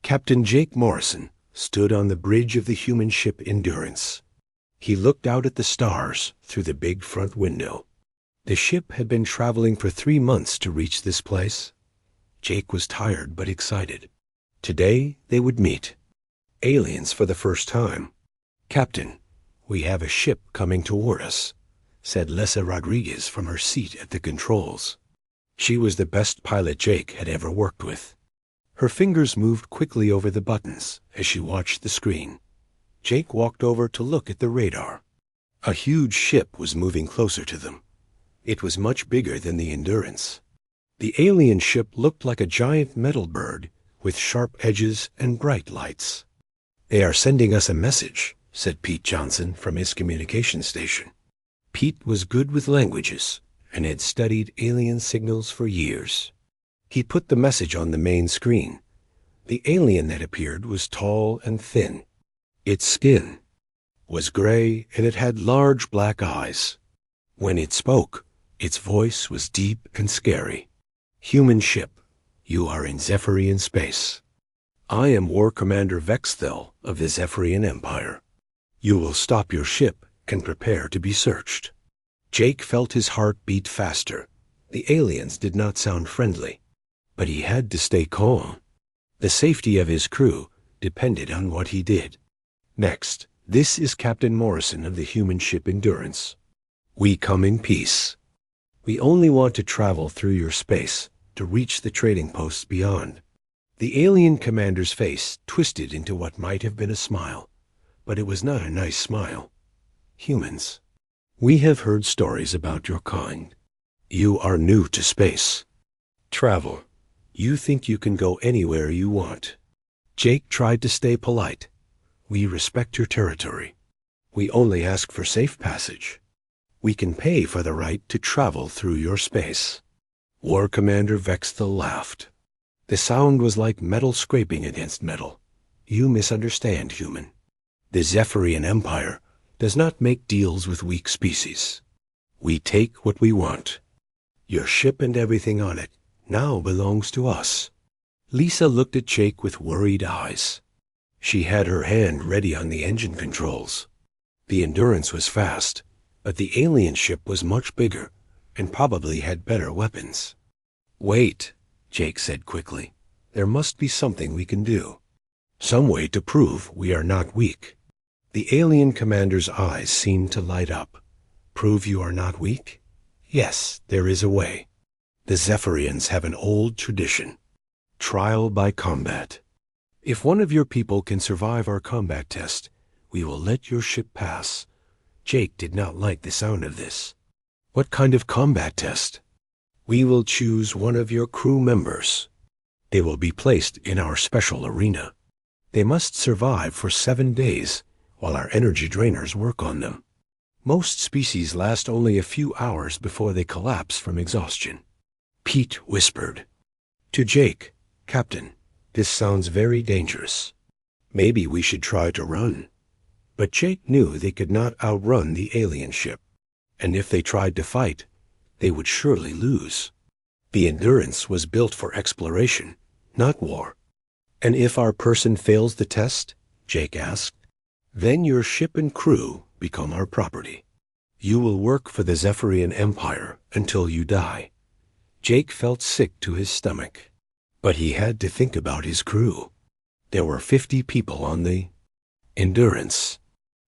Captain Jake Morrison stood on the bridge of the human ship Endurance. He looked out at the stars through the big front window. The ship had been traveling for 3 months to reach this place. Jake was tired but excited. Today they would meet. Aliens for the first time. "Captain, we have a ship coming toward us," said Lessa Rodriguez from her seat at the controls. She was the best pilot Jake had ever worked with. Her fingers moved quickly over the buttons as she watched the screen. Jake walked over to look at the radar. A huge ship was moving closer to them. It was much bigger than the Endurance. The alien ship looked like a giant metal bird with sharp edges and bright lights. "They are sending us a message," said Pete Johnson from his communication station. Pete was good with languages and had studied alien signals for years. He put the message on the main screen. The alien that appeared was tall and thin. Its skin was gray and it had large black eyes. When it spoke, its voice was deep and scary. "Human ship, you are in Zephyrian space. I am War Commander Vexthel of the Zephyrian Empire. You will stop your ship and prepare to be searched." Jake felt his heart beat faster. The aliens did not sound friendly, but he had to stay calm. The safety of his crew depended on what he did. "Next, this is Captain Morrison of the human ship Endurance. We come in peace. We only want to travel through your space to reach the trading posts beyond." The alien commander's face twisted into what might have been a smile, but it was not a nice smile. "Humans, we have heard stories about your kind. You are new to space. Travel. You think you can go anywhere you want." Jake tried to stay polite. "We respect your territory. We only ask for safe passage. We can pay for the right to travel through your space." War Commander Vexthel laughed. The sound was like metal scraping against metal. "You misunderstand, human. The Zephyrian Empire does not make deals with weak species. We take what we want. Your ship and everything on it now belongs to us." Lisa looked at Jake with worried eyes. She had her hand ready on the engine controls. The Endurance was fast, but the alien ship was much bigger and probably had better weapons. "Wait," Jake said quickly. "There must be something we can do. Some way to prove we are not weak." The alien commander's eyes seemed to light up. "Prove you are not weak? Yes, there is a way. The Zephyrians have an old tradition. Trial by combat. If one of your people can survive our combat test, we will let your ship pass." Jake did not like the sound of this. "What kind of combat test?" "We will choose one of your crew members. They will be placed in our special arena. They must survive for 7 days while our energy drainers work on them. Most species last only a few hours before they collapse from exhaustion." Pete whispered. To Jake, "Captain, this sounds very dangerous. Maybe we should try to run." But Jake knew they could not outrun the alien ship, and if they tried to fight, they would surely lose. The Endurance was built for exploration, not war. "And if our person fails the test," Jake asked, "then your ship and crew become our property. You will work for the Zephyrian Empire until you die." Jake felt sick to his stomach, but he had to think about his crew. There were 50 people on the Endurance.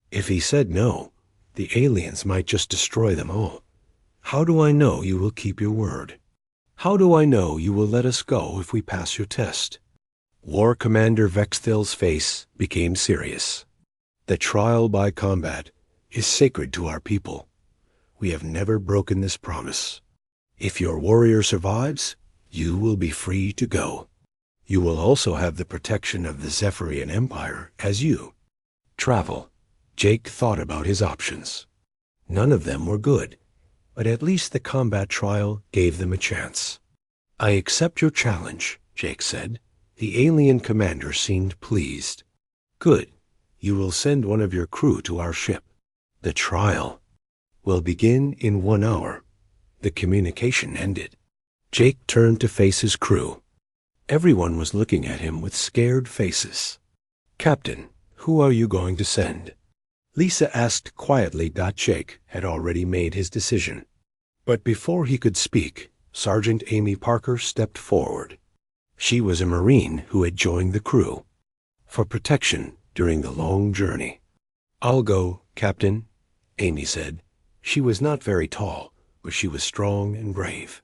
If he said no, the aliens might just destroy them all. "How do I know you will keep your word? How do I know you will let us go if we pass your test?" War Commander Vexthel's face became serious. "The trial by combat is sacred to our people. We have never broken this promise. If your warrior survives, you will be free to go. You will also have the protection of the Zephyrian Empire as you travel." Jake thought about his options. None of them were good, but at least the combat trial gave them a chance. "I accept your challenge," Jake said. The alien commander seemed pleased. "Good. You will send one of your crew to our ship. The trial will begin in 1 hour." The communication ended. Jake turned to face his crew. Everyone was looking at him with scared faces. "Captain, who are you going to send?" Lisa asked quietly. Jake had already made his decision. But before he could speak, Sergeant Amy Parker stepped forward. She was a Marine who had joined the crew for protection during the long journey. "I'll go, Captain," Amy said. She was not very tall, but she was strong and brave.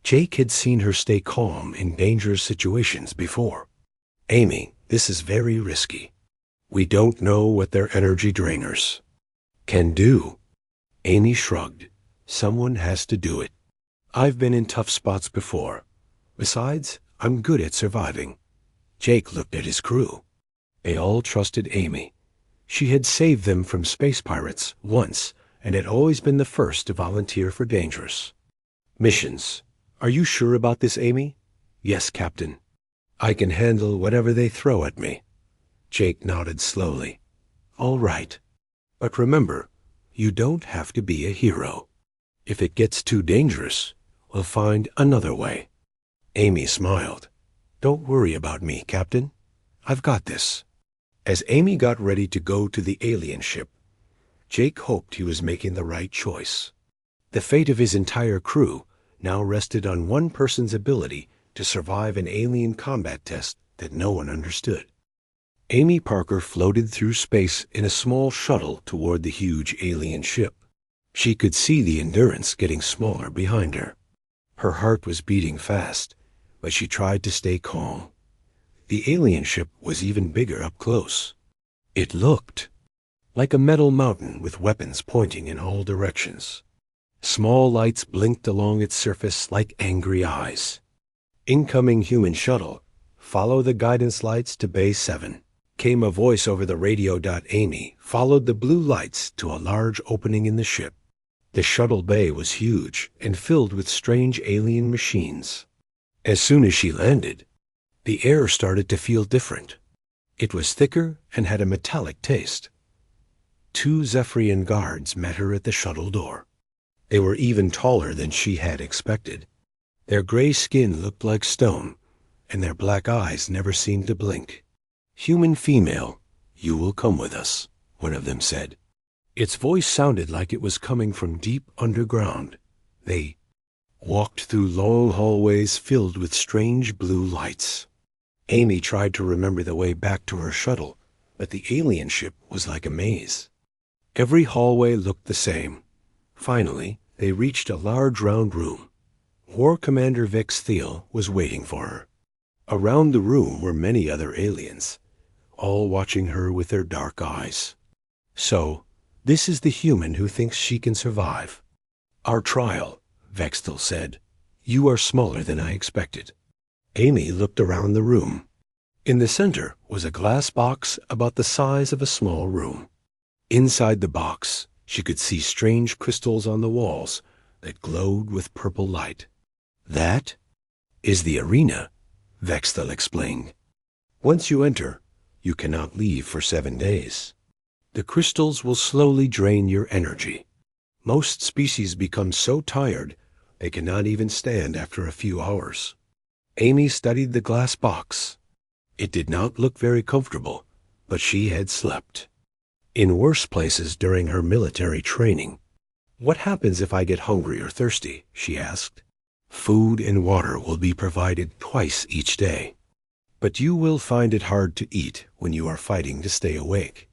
Jake had seen her stay calm in dangerous situations before. "Amy, this is very risky. We don't know what their energy drainers can do." Amy shrugged. "Someone has to do it. I've been in tough spots before. Besides, I'm good at surviving." Jake looked at his crew. They all trusted Amy. She had saved them from space pirates once and had always been the first to volunteer for dangerous missions. "Are you sure about this, Amy?" "Yes, Captain. I can handle whatever they throw at me." Jake nodded slowly. "All right. But remember, you don't have to be a hero. If it gets too dangerous, we'll find another way." Amy smiled. "Don't worry about me, Captain. I've got this." As Amy got ready to go to the alien ship, Jake hoped he was making the right choice. The fate of his entire crew now rested on one person's ability to survive an alien combat test that no one understood. Amy Parker floated through space in a small shuttle toward the huge alien ship. She could see the Endurance getting smaller behind her. Her heart was beating fast, but she tried to stay calm. The alien ship was even bigger up close. It looked like a metal mountain with weapons pointing in all directions. Small lights blinked along its surface like angry eyes. "Incoming human shuttle. Follow the guidance lights to Bay 7. Came a voice over the radio. Amy followed the blue lights to a large opening in the ship. The shuttle bay was huge and filled with strange alien machines. As soon as she landed, the air started to feel different. It was thicker and had a metallic taste. 2 Zephyrian guards met her at the shuttle door. They were even taller than she had expected. Their gray skin looked like stone, and their black eyes never seemed to blink. "Human female, you will come with us," one of them said. Its voice sounded like it was coming from deep underground. They walked through long hallways filled with strange blue lights. Amy tried to remember the way back to her shuttle, but the alien ship was like a maze. Every hallway looked the same. Finally, they reached a large round room. War Commander Vex Thiel was waiting for her. Around the room were many other aliens, all watching her with their dark eyes. "So, this is the human who thinks she can survive." "Our trial," Vexthel said. "You are smaller than I expected." Amy looked around the room. In the center was a glass box about the size of a small room. Inside the box, she could see strange crystals on the walls that glowed with purple light. "That is the arena," Vexthel explained. "Once you enter, you cannot leave for 7 days. The crystals will slowly drain your energy. Most species become so tired they cannot even stand after a few hours." Amy studied the glass box. It did not look very comfortable, but she had slept in worse places during her military training. "What happens if I get hungry or thirsty?" she asked. "Food and water will be provided twice each day, but you will find it hard to eat when you are fighting to stay awake."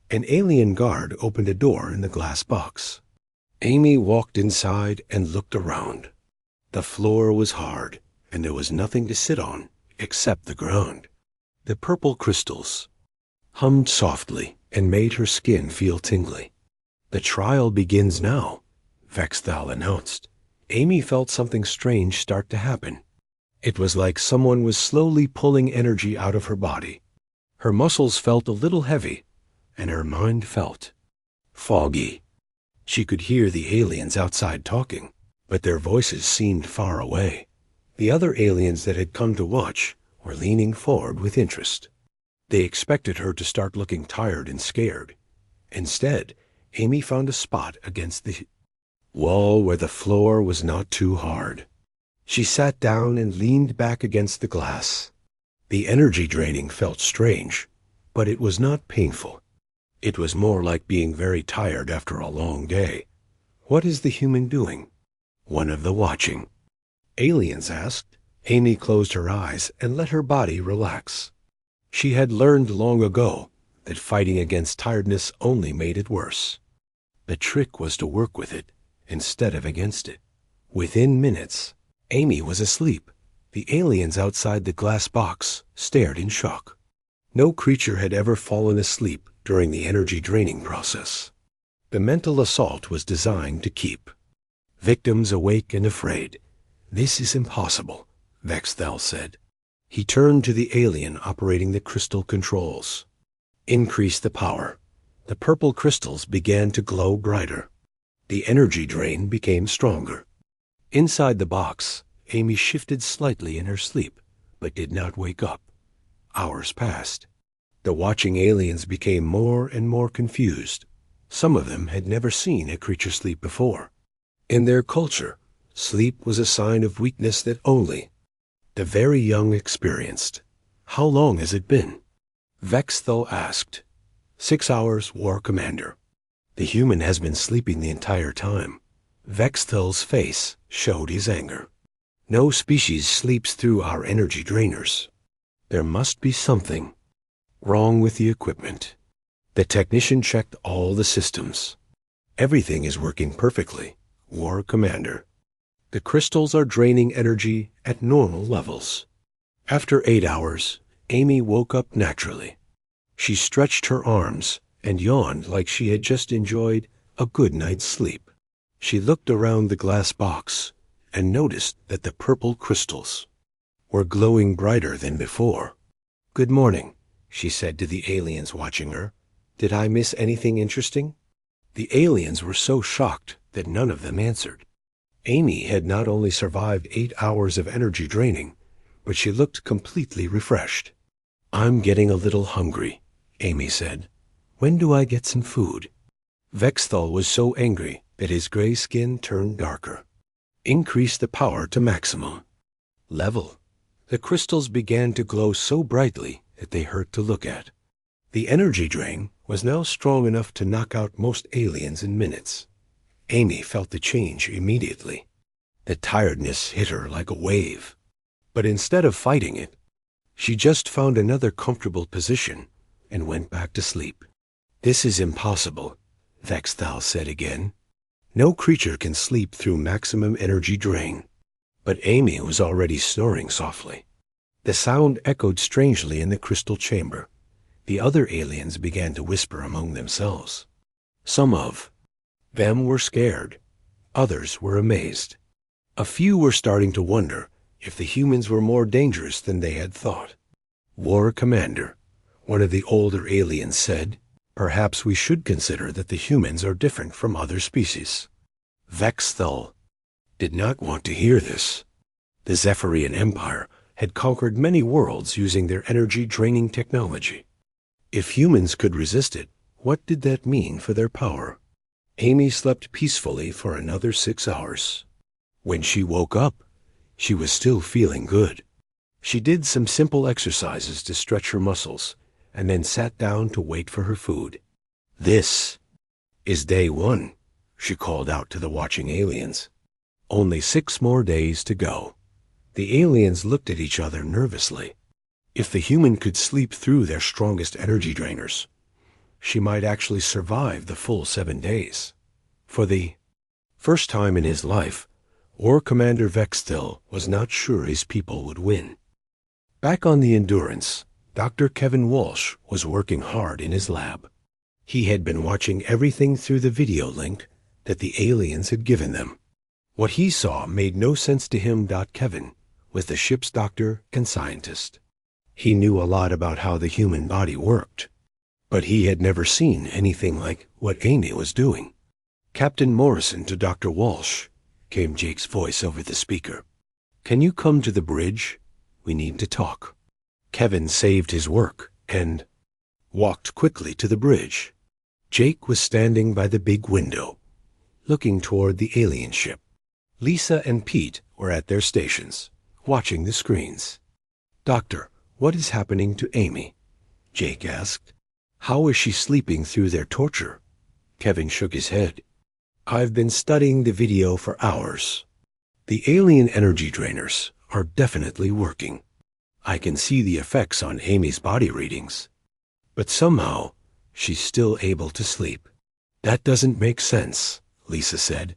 An alien guard opened a door in the glass box. Amy walked inside and looked around. The floor was hard, and there was nothing to sit on except the ground. The purple crystals hummed softly and made her skin feel tingly. "The trial begins now," Vexthal announced. Amy felt something strange start to happen. It was like someone was slowly pulling energy out of her body. Her muscles felt a little heavy, and her mind felt foggy. She could hear the aliens outside talking, but their voices seemed far away. The other aliens that had come to watch were leaning forward with interest. They expected her to start looking tired and scared. Instead, Amy found a spot against the wall where the floor was not too hard. She sat down and leaned back against the glass. The energy draining felt strange, but it was not painful. It was more like being very tired after a long day. "What is the human doing?" one of the watching aliens asked. Amy closed her eyes and let her body relax. She had learned long ago that fighting against tiredness only made it worse. The trick was to work with it instead of against it. Within minutes, Amy was asleep. The aliens outside the glass box stared in shock. No creature had ever fallen asleep during the energy draining process. The mental assault was designed to keep victims awake and afraid. "This is impossible," Vexthal said. He turned to the alien operating the crystal controls. "Increase the power." The purple crystals began to glow brighter. The energy drain became stronger. Inside the box, Amy shifted slightly in her sleep, but did not wake up. Hours passed. The watching aliens became more and more confused. Some of them had never seen a creature sleep before. In their culture, sleep was a sign of weakness that only the very young experienced. "How long has it been?" Vexthal asked. 6 hours, War Commander." "The human has been sleeping the entire time." Vexthal's face showed his anger. "No species sleeps through our energy drainers. There must be something wrong with the equipment." The technician checked all the systems. "Everything is working perfectly, War Commander. The crystals are draining energy at normal levels." After 8 hours, Amy woke up naturally. She stretched her arms and yawned like she had just enjoyed a good night's sleep. She looked around the glass box and noticed that the purple crystals were glowing brighter than before. "Good morning," she said to the aliens watching her. "Did I miss anything interesting?" The aliens were so shocked that none of them answered. Amy had not only survived 8 hours of energy draining, but she looked completely refreshed. "I'm getting a little hungry," Amy said. "When do I get some food?" Vexthal was so angry that his gray skin turned darker. "Increase the power to maximum level." The crystals began to glow so brightly that they hurt to look at. The energy drain was now strong enough to knock out most aliens in minutes. Amy felt the change immediately. The tiredness hit her like a wave. But instead of fighting it, she just found another comfortable position and went back to sleep. "This is impossible," Vexthal said again. "No creature can sleep through maximum energy drain." But Amy was already snoring softly. The sound echoed strangely in the crystal chamber. The other aliens began to whisper among themselves. Some of them were scared. Others were amazed. A few were starting to wonder if the humans were more dangerous than they had thought. "War Commander," one of the older aliens said, "perhaps we should consider that the humans are different from other species." Vexthal did not want to hear this. The Zephyrian Empire had conquered many worlds using their energy-draining technology. If humans could resist it, what did that mean for their power? Amy slept peacefully for another 6 hours. When she woke up, she was still feeling good. She did some simple exercises to stretch her muscles and then sat down to wait for her food. "This is day 1, she called out to the watching aliens. Only 6 more days to go. The aliens looked at each other nervously. If the human could sleep through their strongest energy drainers, she might actually survive the full 7 days. For the first time in his life, War Commander Vexthal was not sure his people would win. Back on the Endurance, Dr. Kevin Walsh was working hard in his lab. He had been watching everything through the video link that the aliens had given them. What he saw made no sense to him. Kevin was the ship's doctor and scientist. He knew a lot about how the human body worked, but he had never seen anything like what Amy was doing. "Captain Morrison to Dr. Walsh," came Jake's voice over the speaker. "Can you come to the bridge? We need to talk." Kevin saved his work and walked quickly to the bridge. Jake was standing by the big window, looking toward the alien ship. Lisa and Pete were at their stations, watching the screens. "Doctor, what is happening to Amy?" Jake asked. "How is she sleeping through their torture?" Kevin shook his head. "I've been studying the video for hours. The alien energy drainers are definitely working. I can see the effects on Amy's body readings. But somehow, she's still able to sleep." "That doesn't make sense," Lisa said.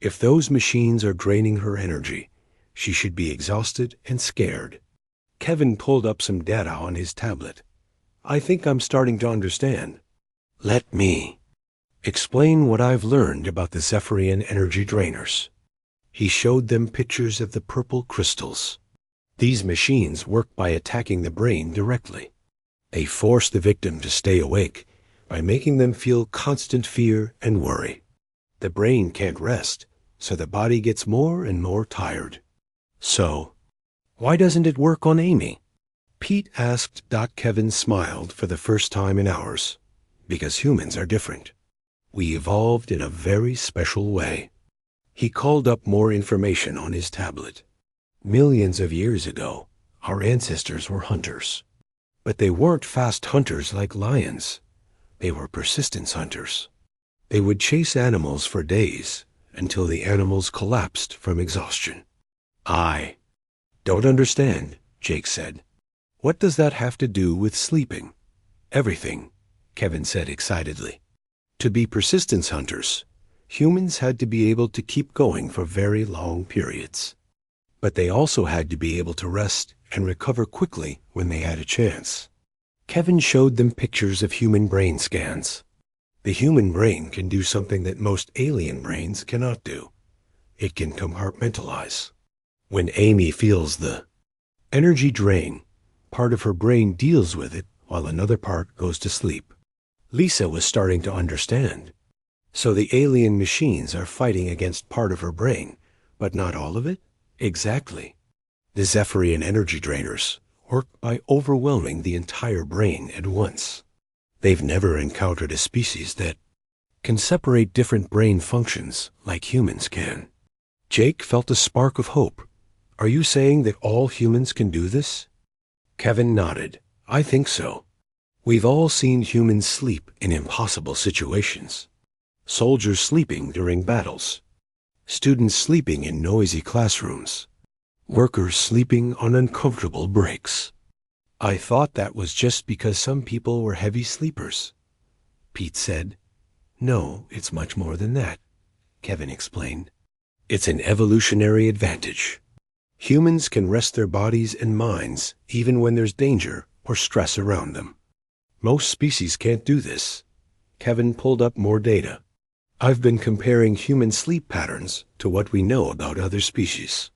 "If those machines are draining her energy, she should be exhausted and scared." Kevin pulled up some data on his tablet. "I think I'm starting to understand. Let me explain what I've learned about the Zephyrian energy drainers." He showed them pictures of the purple crystals. "These machines work by attacking the brain directly. They force the victim to stay awake by making them feel constant fear and worry. The brain can't rest, so the body gets more and more tired." "So, why doesn't it work on Amy?" Pete asked. Kevin smiled for the first time in hours. "Because humans are different. We evolved in a very special way." He called up more information on his tablet. "Millions of years ago, our ancestors were hunters. But they weren't fast hunters like lions. They were persistence hunters. They would chase animals for days until the animals collapsed from exhaustion." "I don't understand," Jake said. "What does that have to do with sleeping?" "Everything," Kevin said excitedly. To be persistence hunters, humans had to be able to keep going for very long periods. But they also had to be able to rest and recover quickly when they had a chance. Kevin showed them pictures of human brain scans. The human brain can do something that most alien brains cannot do. It can compartmentalize. When Amy feels the energy drain, part of her brain deals with it while another part goes to sleep. Lisa was starting to understand. So the alien machines are fighting against part of her brain, but not all of it? Exactly. The Zephyrian energy drainers work by overwhelming the entire brain at once. They've never encountered a species that can separate different brain functions like humans can. Jake felt a spark of hope. "Are you saying that all humans can do this?" Kevin nodded. "I think so. We've all seen humans sleep in impossible situations. Soldiers sleeping during battles. Students sleeping in noisy classrooms. Workers sleeping on uncomfortable breaks. I thought that was just because some people were heavy sleepers," Pete said. "No, it's much more than that," Kevin explained. "It's an evolutionary advantage. Humans can rest their bodies and minds even when there's danger or stress around them. Most species can't do this." Kevin pulled up more data. "I've been comparing human sleep patterns to what we know about other species.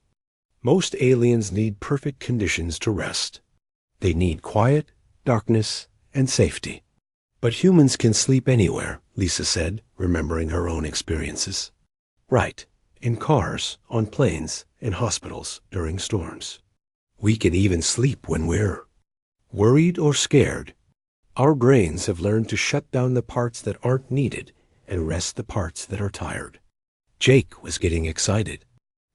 Most aliens need perfect conditions to rest. They need quiet, darkness, and safety. But humans can sleep anywhere," Lisa said, remembering her own experiences. "Right, in cars, on planes, in hospitals, during storms. We can even sleep when we're worried or scared. Our brains have learned to shut down the parts that aren't needed and rest the parts that are tired." Jake was getting excited.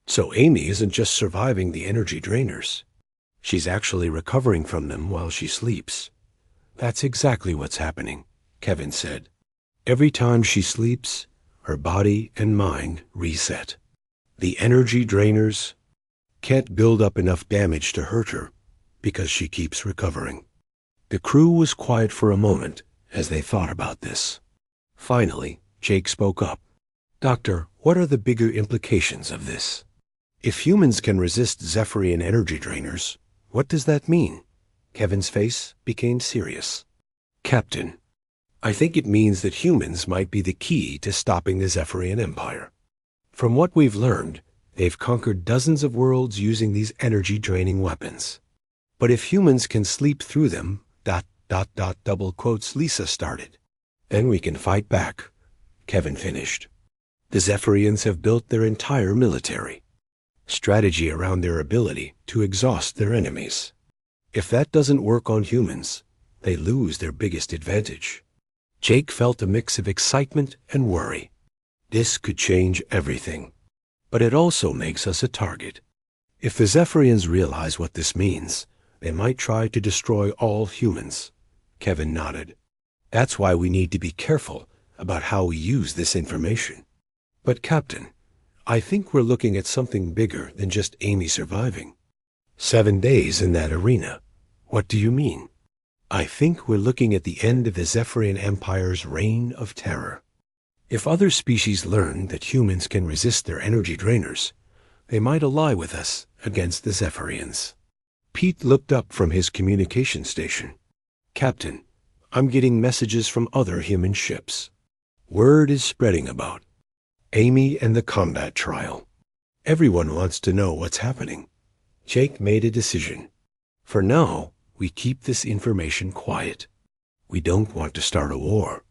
"So Amy isn't just surviving the energy drainers. She's actually recovering from them while she sleeps." "That's exactly what's happening," Kevin said. "Every time she sleeps, her body and mind reset. The energy drainers can't build up enough damage to hurt her because she keeps recovering." The crew was quiet for a moment as they thought about this. Finally, Jake spoke up. "Doctor, what are the bigger implications of this? If humans can resist Zephyrian energy drainers, what does that mean?" Kevin's face became serious. "Captain, I think it means that humans might be the key to stopping the Zephyrian Empire. From what we've learned, they've conquered dozens of worlds using these energy-draining weapons. But if humans can sleep through them, double quotes Lisa started, then we can fight back," Kevin finished. "The Zephyrians have built their entire military strategy around their ability to exhaust their enemies. If that doesn't work on humans, they lose their biggest advantage." Jake felt a mix of excitement and worry. This could change everything. But it also makes us a target. If the Zephyrians realize what this means, they might try to destroy all humans. Kevin nodded. That's why we need to be careful about how we use this information. But Captain, I think we're looking at something bigger than just Amy surviving. 7 days in that arena. What do you mean? I think we're looking at the end of the Zephyrian Empire's reign of terror. If other species learn that humans can resist their energy drainers, they might ally with us against the Zephyrians. Pete looked up from his communication station. Captain, I'm getting messages from other human ships. Word is spreading about Amy and the combat trial. Everyone wants to know what's happening. Jake made a decision. For now, we keep this information quiet. We don't want to start a war.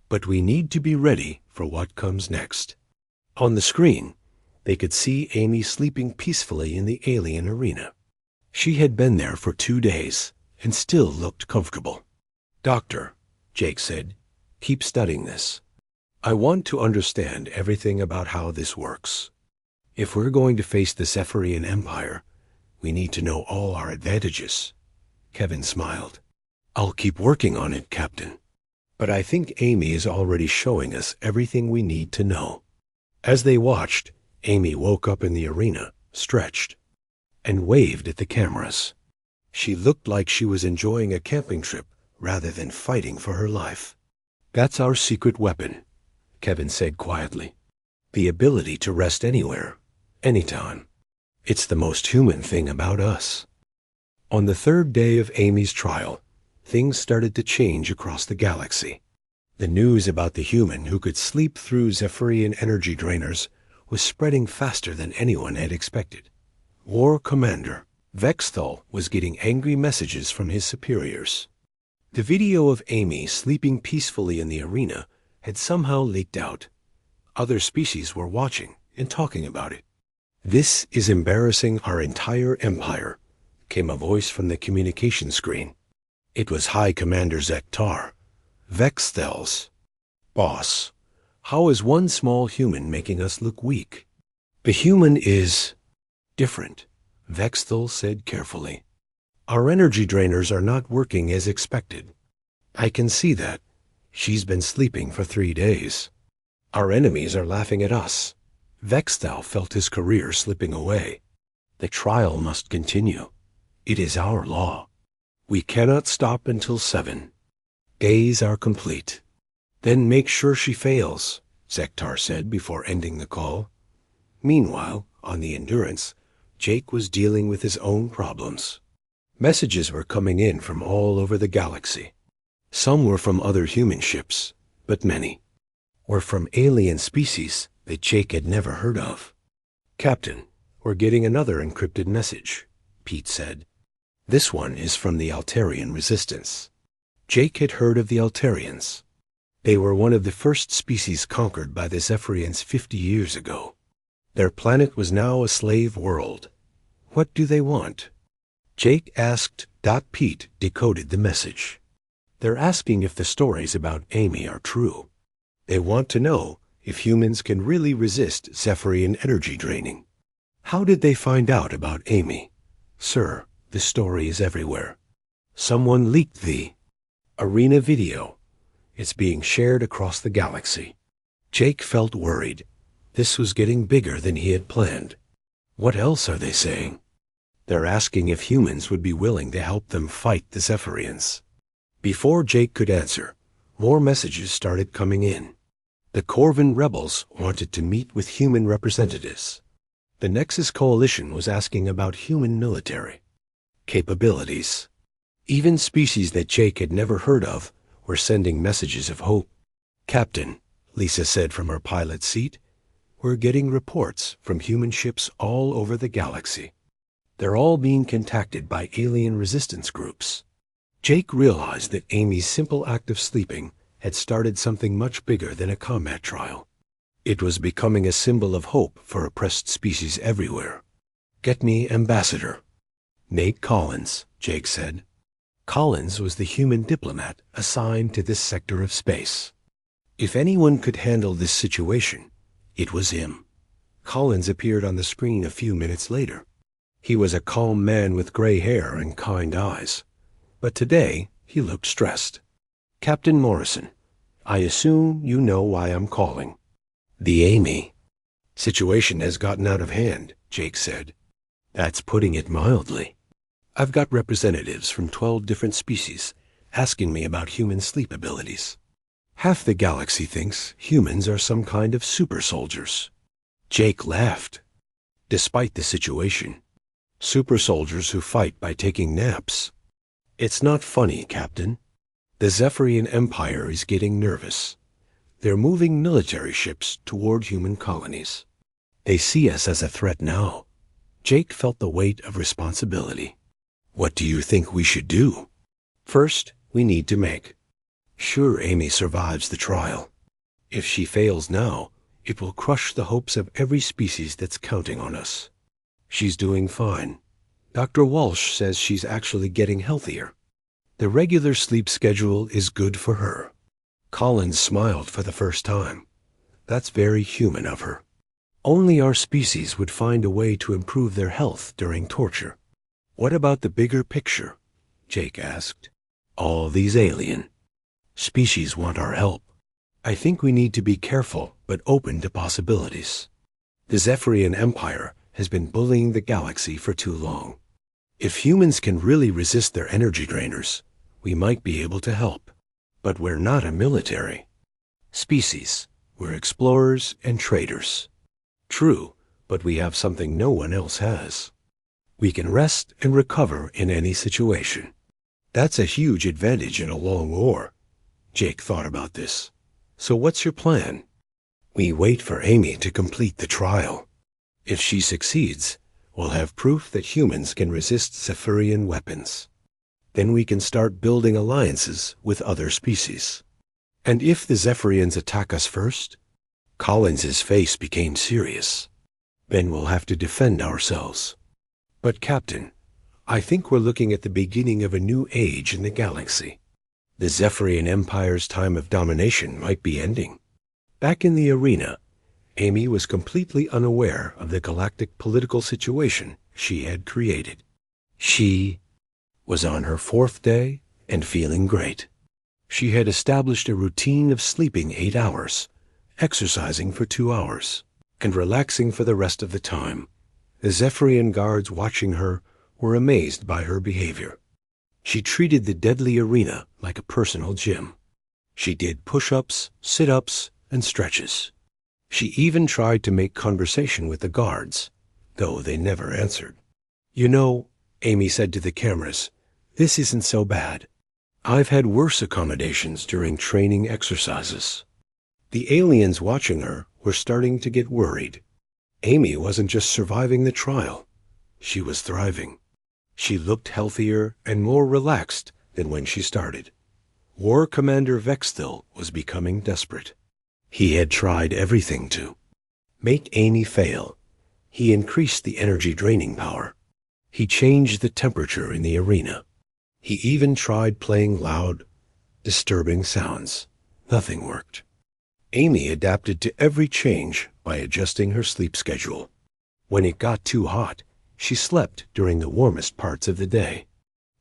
But we need to be ready for what comes next. On the screen, they could see Amy sleeping peacefully in the alien arena. She had been there for 2 days and still looked comfortable. Doctor, Jake said, keep studying this. I want to understand everything about how this works. If we're going to face the Zephyrian Empire, we need to know all our advantages. Kevin smiled. I'll keep working on it, Captain. But I think Amy is already showing us everything we need to know. As they watched, Amy woke up in the arena, stretched, and waved at the cameras. She looked like she was enjoying a camping trip rather than fighting for her life. That's our secret weapon, Kevin said quietly. The ability to rest anywhere, anytime. It's the most human thing about us. On the 3rd day of Amy's trial, things started to change across the galaxy. The news about the human who could sleep through Zephyrian energy drainers was spreading faster than anyone had expected. War Commander Vexthal was getting angry messages from his superiors. The video of Amy sleeping peacefully in the arena had somehow leaked out. Other species were watching and talking about it. This is embarrassing our entire empire, came a voice from the communication screen. It was High Commander Zektar, Vexthal's boss. How is one small human making us look weak? The human is different, Vexthal said carefully. Our energy drainers are not working as expected. I can see that. She's been sleeping for 3 days. Our enemies are laughing at us. Vexthal felt his career slipping away. The trial must continue. It is our law. We cannot stop until 7 days are complete. Then make sure she fails, Zektar said before ending the call. Meanwhile, on the Endurance, Jake was dealing with his own problems. Messages were coming in from all over the galaxy. Some were from other human ships, but many were from alien species that Jake had never heard of. Captain, we're getting another encrypted message, Pete said. This one is from the Altarian Resistance. Jake had heard of the Altarians. They were one of the first species conquered by the Zephyrians 50 years ago. Their planet was now a slave world. What do they want? Jake asked. Pete decoded the message. They're asking if the stories about Amy are true. They want to know if humans can really resist Zephyrian energy draining. How did they find out about Amy? Sir, the story is everywhere. Someone leaked the arena video. It's being shared across the galaxy. Jake felt worried. This was getting bigger than he had planned. What else are they saying? They're asking if humans would be willing to help them fight the Zephyrians. Before Jake could answer, more messages started coming in. The Corvin rebels wanted to meet with human representatives. The Nexus Coalition was asking about human military capabilities. Even species that Jake had never heard of were sending messages of hope. Captain, Lisa said from her pilot seat, we're getting reports from human ships all over the galaxy. They're all being contacted by alien resistance groups. Jake realized that Amy's simple act of sleeping had started something much bigger than a combat trial. It was becoming a symbol of hope for oppressed species everywhere. Get me Ambassador. Nate Collins, Jake said. Collins was the human diplomat assigned to this sector of space. If anyone could handle this situation, it was him. Collins appeared on the screen a few minutes later. He was a calm man with gray hair and kind eyes, but today he looked stressed. "Captain Morrison, I assume you know why I'm calling." "The Amy situation has gotten out of hand," Jake said. "That's putting it mildly. I've got representatives from 12 different species asking me about human sleep abilities. Half the galaxy thinks humans are some kind of super soldiers." Jake laughed. "Despite the situation, super soldiers who fight by taking naps. It's not funny, Captain. The Zephyrian Empire is getting nervous. They're moving military ships toward human colonies. They see us as a threat now." Jake felt the weight of responsibility. "What do you think we should do?" "First, we need to make sure Amy survives the trial. If she fails now, it will crush the hopes of every species that's counting on us. She's doing fine. Dr. Walsh says she's actually getting healthier. The regular sleep schedule is good for her." Collins smiled for the first time. "That's very human of her. Only our species would find a way to improve their health during torture." "What about the bigger picture?" Jake asked. "All these alien species want our help. I think we need to be careful but open to possibilities. The Zephyrian Empire has been bullying the galaxy for too long. If humans can really resist their energy drainers, we might be able to help. But we're not a military species. We're explorers and traders." "True, but we have something no one else has. We can rest and recover in any situation. That's a huge advantage in a long war." Jake thought about this. "So what's your plan?" "We wait for Amy to complete the trial. If she succeeds, we'll have proof that humans can resist Zephyrian weapons. Then we can start building alliances with other species." "And if the Zephyrians attack us first?" Collins's face became serious. "Then we'll have to defend ourselves." "But Captain, I think we're looking at the beginning of a new age in the galaxy. The Zephyrian Empire's time of domination might be ending." Back in the arena, Amy was completely unaware of the galactic political situation she had created. She was on her 4th day and feeling great. She had established a routine of sleeping 8 hours, exercising for 2 hours, and relaxing for the rest of the time. The Zephyrian guards watching her were amazed by her behavior. She treated the deadly arena like a personal gym. She did push-ups, sit-ups, and stretches. She even tried to make conversation with the guards, though they never answered. "You know," Amy said to the cameras, "this isn't so bad. I've had worse accommodations during training exercises." The aliens watching her were starting to get worried. Amy wasn't just surviving the trial. She was thriving. She looked healthier and more relaxed than when she started. War Commander Vexthil was becoming desperate. He had tried everything to make Amy fail. He increased the energy draining power. He changed the temperature in the arena. He even tried playing loud, disturbing sounds. Nothing worked. Amy adapted to every change by adjusting her sleep schedule. When it got too hot, she slept during the warmest parts of the day.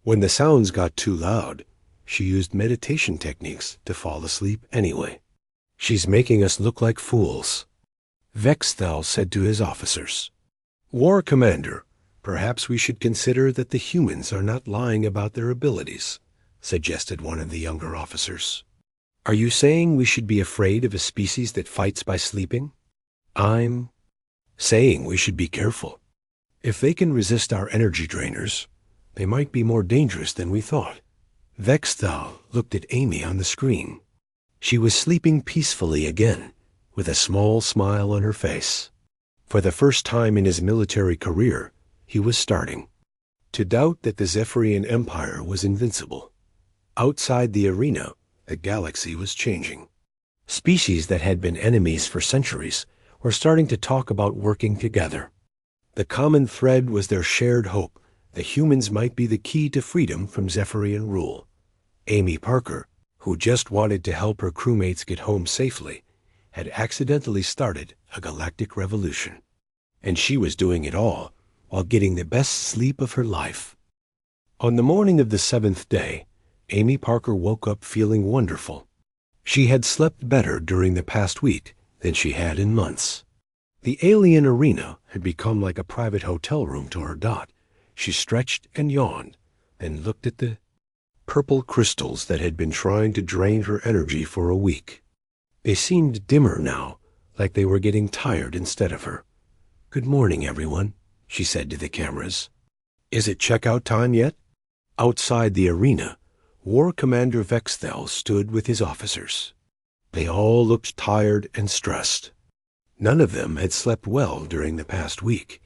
When the sounds got too loud, she used meditation techniques to fall asleep anyway. "She's making us look like fools," Vexthal said to his officers. "War Commander, perhaps we should consider that the humans are not lying about their abilities," suggested one of the younger officers. "Are you saying we should be afraid of a species that fights by sleeping?" "I'm saying we should be careful. If they can resist our energy drainers, they might be more dangerous than we thought." Vexthal looked at Amy on the screen. She was sleeping peacefully again, with a small smile on her face. For the first time in his military career, he was starting to doubt that the Zephyrian Empire was invincible. Outside the arena, the galaxy was changing. Species that had been enemies for centuries were starting to talk about working together. The common thread was their shared hope that humans might be the key to freedom from Zephyrian rule. Amy Parker, who just wanted to help her crewmates get home safely, had accidentally started a galactic revolution. and she was doing it all while getting the best sleep of her life. On the morning of the 7th day, Amy Parker woke up feeling wonderful. She had slept better during the past week than she had in months. The alien arena had become like a private hotel room to her. She stretched and yawned, then looked at the purple crystals that had been trying to drain her energy for a week. They seemed dimmer now, like they were getting tired instead of her. "Good morning, everyone," she said to the cameras. "Is it checkout time yet?" Outside the arena, War Commander Vexthel stood with his officers. They all looked tired and stressed. None of them had slept well during the past week,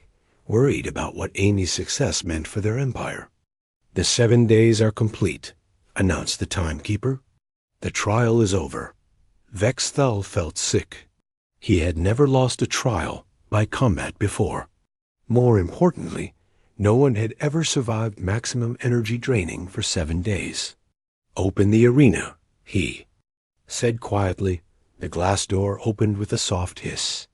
worried about what Amy's success meant for their empire. "The 7 days are complete," announced the timekeeper. "The trial is over." Vexthel felt sick. He had never lost a trial by combat before. More importantly, no one had ever survived maximum energy draining for 7 days. "Open the arena," he said quietly. The glass door opened with a soft hiss.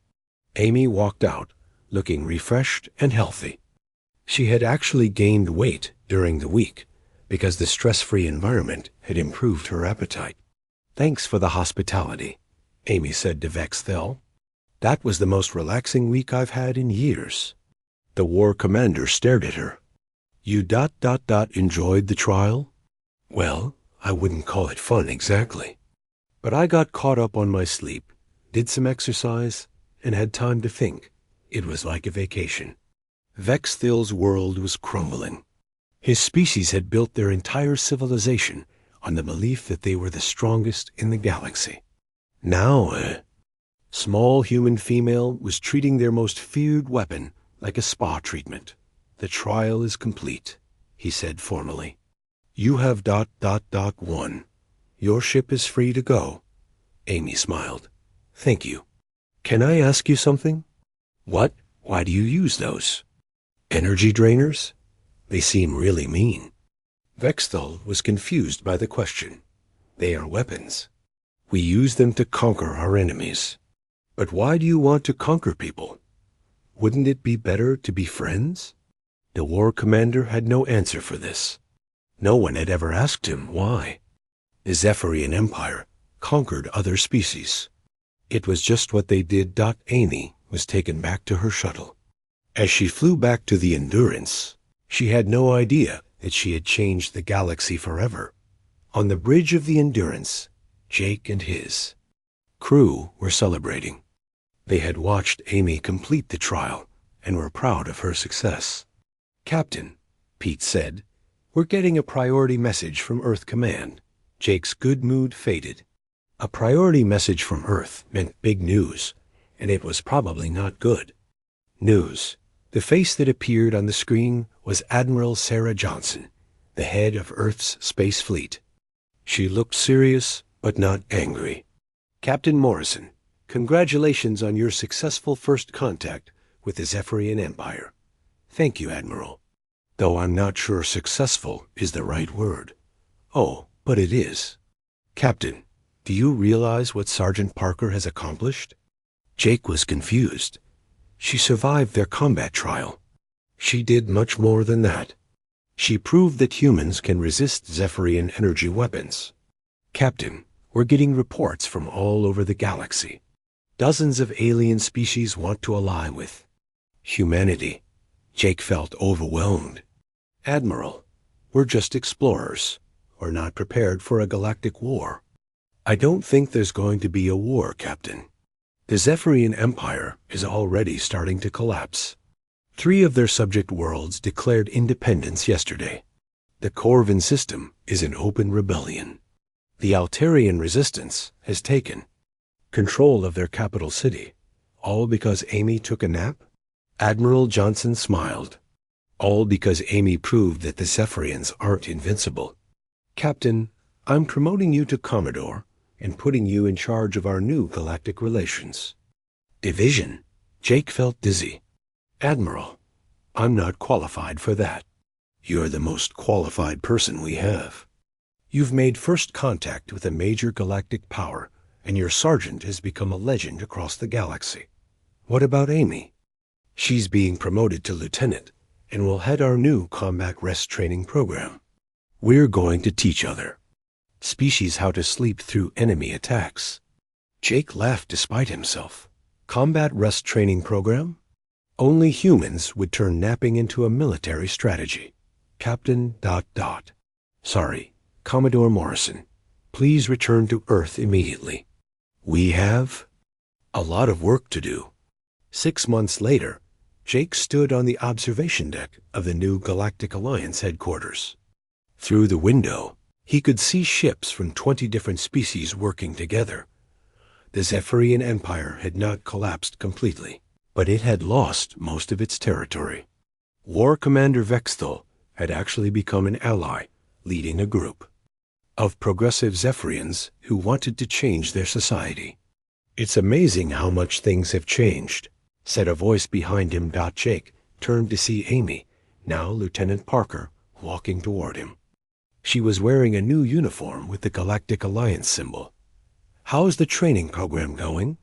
Amy walked out, looking refreshed and healthy. She had actually gained weight during the week because the stress-free environment had improved her appetite. "Thanks for the hospitality," Amy said to Vexthel. "That was the most relaxing week I've had in years." The war commander stared at her. "You enjoyed the trial?" "Well, I wouldn't call it fun exactly. But I got caught up on my sleep, did some exercise, and had time to think. It was like a vacation." Vexthel's world was crumbling. His species had built their entire civilization on the belief that they were the strongest in the galaxy. Now, a small human female was treating their most feared weapon like a spa treatment. "The trial is complete," he said formally. "You have won. Your ship is free to go." Amy smiled. "Thank you. Can I ask you something?" "What? Why do you use those?" "Energy drainers? They seem really mean." Vexthel was confused by the question. "They are weapons. We use them to conquer our enemies." "But why do you want to conquer people? Wouldn't it be better to be friends?" The war commander had no answer for this. No one had ever asked him why. The Zephyrian Empire conquered other species. It was just what they did. Amy was taken back to her shuttle. As she flew back to the Endurance, she had no idea that she had changed the galaxy forever. On the bridge of the Endurance, Jake and his crew were celebrating. They had watched Amy complete the trial and were proud of her success. "Captain," Pete said, "we're getting a priority message from Earth Command." Jake's good mood faded. A priority message from Earth meant big news, and it was probably not good news. The face that appeared on the screen was Admiral Sarah Johnson, the head of Earth's space fleet. She looked serious, but not angry. "Captain Morrison, congratulations on your successful first contact with the Zephyrian Empire." "Thank you, Admiral. Though I'm not sure successful is the right word." "Oh, but it is." "Captain, do you realize what Sergeant Parker has accomplished?" Jake was confused. "She survived their combat trial." "She did much more than that. She proved that humans can resist Zephyrian energy weapons." "Captain, we're getting reports from all over the galaxy. Dozens of alien species want to ally with humanity." Jake felt overwhelmed. "Admiral, we're just explorers. We're not prepared for a galactic war." "I don't think there's going to be a war, Captain. The Zephyrian Empire is already starting to collapse. 3 of their subject worlds declared independence yesterday. The Corvin system is in open rebellion. The Altarian resistance has taken control of their capital city, all because Amy took a nap." Admiral Johnson smiled. "All because Amy proved that the Zephyrians aren't invincible." "Captain, I'm promoting you to Commodore and putting you in charge of our new galactic relations division." Jake felt dizzy. "Admiral, I'm not qualified for that." "You're the most qualified person we have. You've made first contact with a major galactic power, and your sergeant has become a legend across the galaxy." "What about Amy?" She's being promoted to lieutenant and will head our new combat rest training program. We're going to teach other species how to sleep through enemy attacks." Jake laughed despite himself. Combat rest training program? Only humans would turn napping into a military strategy. Captain ... Sorry, Commodore Morrison. Please return to Earth immediately. We have a lot of work to do. 6 months later, Jake stood on the observation deck of the new Galactic Alliance headquarters. Through the window, he could see ships from 20 different species working together. The Zephyrian Empire had not collapsed completely, but it had lost most of its territory. War Commander Vexthal had actually become an ally, leading a group of progressive Zephyrians who wanted to change their society. "It's amazing how much things have changed," said a voice behind him. Jake turned to see Amy, now Lieutenant Parker, walking toward him. She was wearing a new uniform with the Galactic Alliance symbol. "How's the training program going?"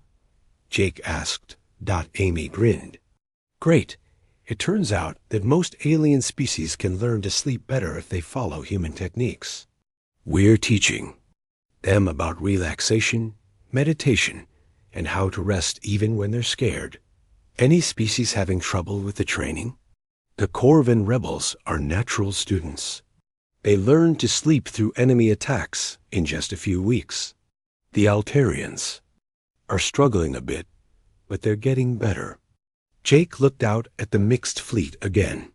Jake asked. Amy grinned. "Great. It turns out that most alien species can learn to sleep better if they follow human techniques. We're teaching them about relaxation, meditation, and how to rest even when they're scared. Any species having trouble with the training? The Corvin rebels are natural students. They learn to sleep through enemy attacks in just a few weeks. The Altarians are struggling a bit, but they're getting better." Jake looked out at the mixed fleet again.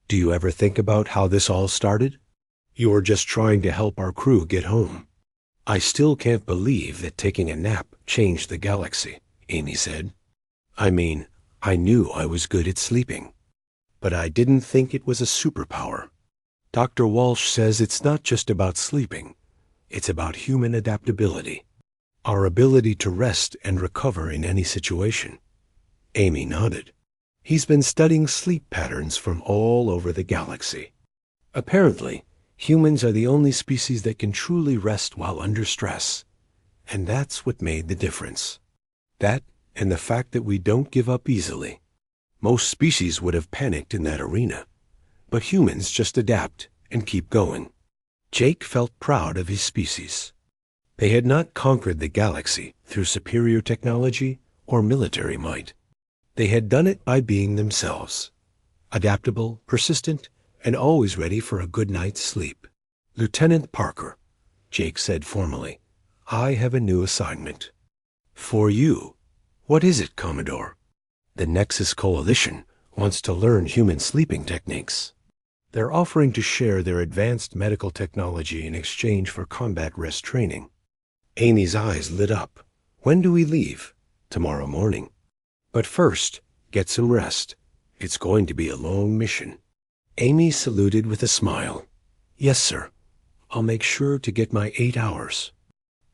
"Do you ever think about how this all started? You're just trying to help our crew get home." "I still can't believe that taking a nap changed the galaxy," Amy said. "I mean, I knew I was good at sleeping, but I didn't think it was a superpower. Dr. Walsh says it's not just about sleeping. It's about human adaptability. Our ability to rest and recover in any situation." Amy nodded. "He's been studying sleep patterns from all over the galaxy. Apparently, humans are the only species that can truly rest while under stress. And that's what made the difference. That and the fact that we don't give up easily. Most species would have panicked in that arena, but humans just adapt and keep going." Jake felt proud of his species. They had not conquered the galaxy through superior technology or military might. They had done it by being themselves, adaptable, persistent, and always ready for a good night's sleep. "Lieutenant Parker," Jake said formally, "I have a new assignment." "For you? What is it, Commodore?" "The Nexus Coalition wants to learn human sleeping techniques. They're offering to share their advanced medical technology in exchange for combat rest training." Amy's eyes lit up. "When do we leave?" "Tomorrow morning. But first, get some rest. It's going to be a long mission." Amy saluted with a smile. "Yes, sir. I'll make sure to get my 8 hours."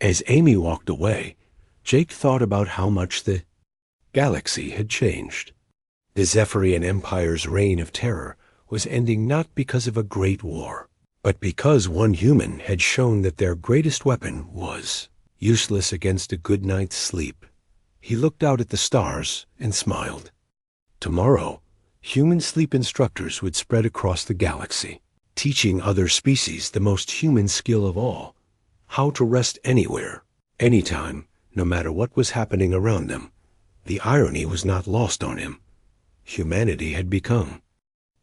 As Amy walked away, Jake thought about how much the galaxy had changed. The Zephyrian Empire's reign of terror was ending not because of a great war, but because one human had shown that their greatest weapon was useless against a good night's sleep. He looked out at the stars and smiled. Tomorrow, human sleep instructors would spread across the galaxy, teaching other species the most human skill of all, how to rest anywhere, anytime, no matter what was happening around them. The irony was not lost on him. Humanity had become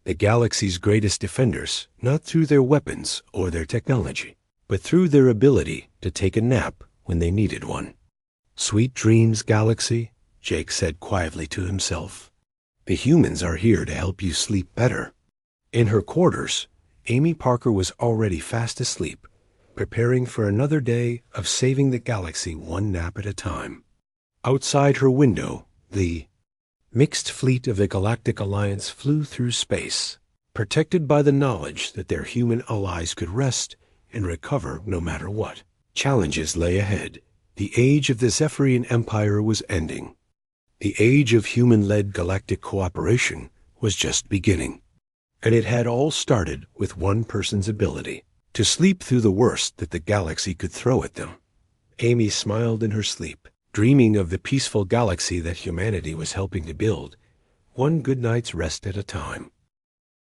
the galaxy's greatest defenders, not through their weapons or their technology, but through their ability to take a nap when they needed one. "Sweet dreams, Galaxy," Jake said quietly to himself. "The humans are here to help you sleep better." In her quarters, Amy Parker was already fast asleep, preparing for another day of saving the galaxy one nap at a time. Outside her window, the mixed fleet of the Galactic Alliance flew through space, protected by the knowledge that their human allies could rest and recover no matter what. Challenges lay ahead. The age of the Zephyrian Empire was ending. The age of human-led galactic cooperation was just beginning. And it had all started with one person's ability to sleep through the worst that the galaxy could throw at them. Amy smiled in her sleep, dreaming of the peaceful galaxy that humanity was helping to build, one good night's rest at a time.